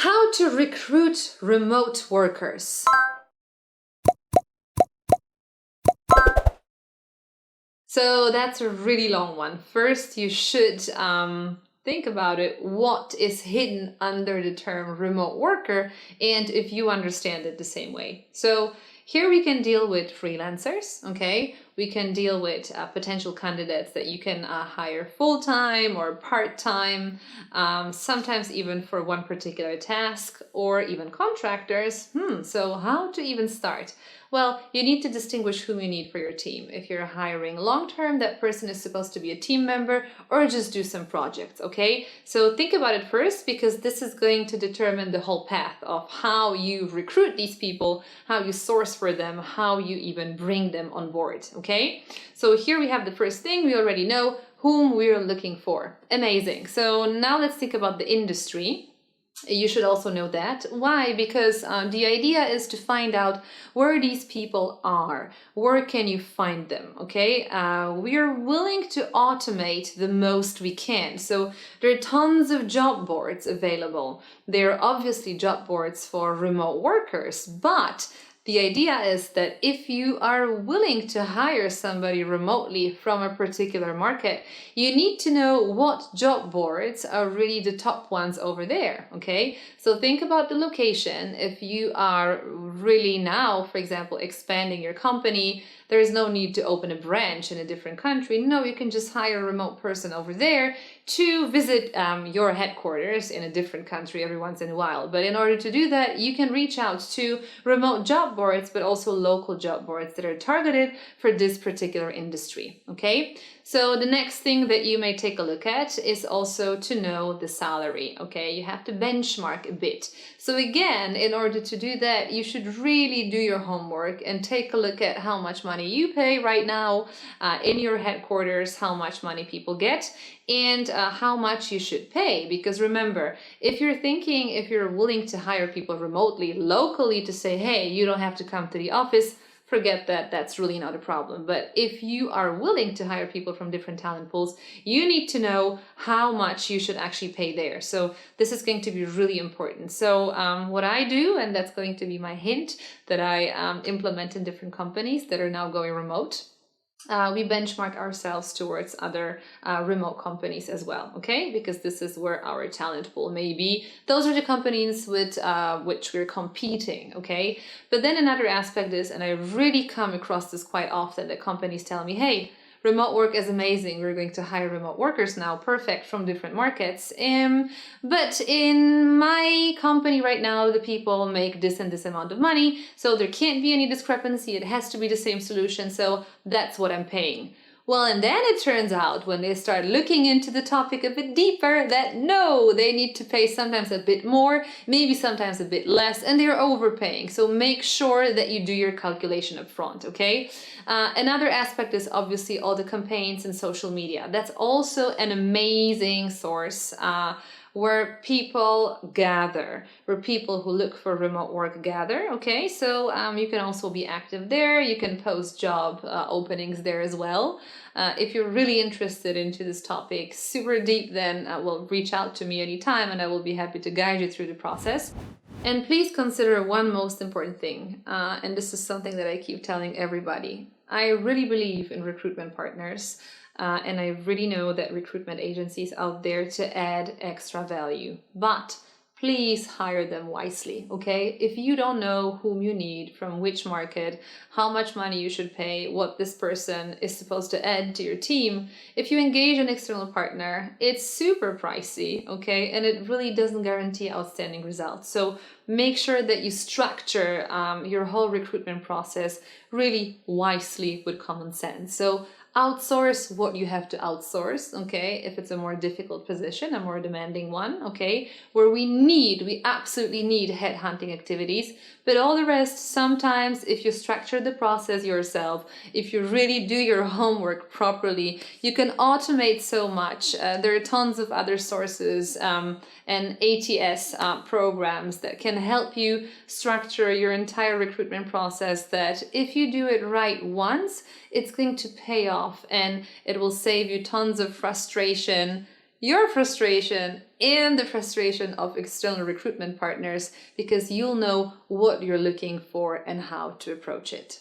How to recruit remote workers. So that's a really long one. First, you should think about it. What is hidden under the term remote worker, and if you understand it the same way. So here we can deal with freelancers, okay? We can deal with potential candidates that you can hire full-time or part-time, sometimes even for one particular task, or even contractors. So how to even start? Well, you need to distinguish whom you need for your team. If you're hiring long-term, that person is supposed to be a team member or just do some projects, okay? So think about it first, because this is going to determine the whole path of how you recruit these people, how you source for them, how you even bring them on board, okay? So here we have the first thing. We already know whom we're looking for. Amazing. So now let's think about the industry. You should also know that. Why? Because the idea is to find out where these people are. Where can you find them? Okay, we are willing to automate the most we can. So there are tons of job boards available. There are obviously job boards for remote workers, but the idea is that if you are willing to hire somebody remotely from a particular market, you need to know what job boards are really the top ones over there, okay? So think about the location. If you are really now, for example, expanding your company, there is no need to open a branch in a different country. No, you can just hire a remote person over there to visit your headquarters in a different country every once in a while. But in order to do that, you can reach out to remote job boards, but also local job boards that are targeted for this particular industry, okay? So the next thing that you may take a look at is also to know the salary, okay? You have to benchmark a bit. So again, in order to do that, you should really do your homework and take a look at how much money you pay right now in your headquarters, how much money people get, and how much you should pay. Because remember, if you're willing to hire people remotely, locally, to say, hey, you don't have to come to the office, forget that. That's really not a problem. But if you are willing to hire people from different talent pools, you need to know how much you should actually pay there. So this is going to be really important. So what I do, and that's going to be my hint that I implement in different companies that are now going remote, we benchmark ourselves towards other remote companies as well, okay? Because this is where our talent pool may be. Those are the companies with which we're competing, okay? But then another aspect is, and I really come across this quite often, that companies tell me, hey, remote work is amazing. We're going to hire remote workers now, perfect, from different markets. But in my company right now, the people make this and this amount of money, so there can't be any discrepancy. It has to be the same solution, so that's what I'm paying. Well, and then it turns out when they start looking into the topic a bit deeper that no, they need to pay sometimes a bit more, maybe sometimes a bit less, and they're overpaying. So make sure that you do your calculation up front, okay? Another aspect is obviously all the campaigns and social media. That's also an amazing source where people gather, where people who look for remote work gather, okay? So you can also be active there. You can post job openings there as well. If you're really interested into this topic super deep, then well, reach out to me anytime and I will be happy to guide you through the process. And please consider one most important thing, and this is something that I keep telling everybody. I really believe in recruitment partners. And I really know that recruitment agencies out there to add extra value, but please hire them wisely, okay? If you don't know whom you need, from which market, how much money you should pay, what this person is supposed to add to your team, if you engage an external partner, it's super pricey, okay? And it really doesn't guarantee outstanding results. So make sure that you structure your whole recruitment process really wisely with common sense. So outsource what you have to outsource, okay? If it's a more difficult position, a more demanding one, okay? Where we absolutely need headhunting activities, but all the rest, sometimes if you structure the process yourself, if you really do your homework properly, you can automate so much. There are tons of other sources and ATS programs that can help you structure your entire recruitment process, that if you do it right once, it's going to pay off and it will save you tons of frustration your frustration and the frustration of external recruitment partners, because you'll know what you're looking for and how to approach it.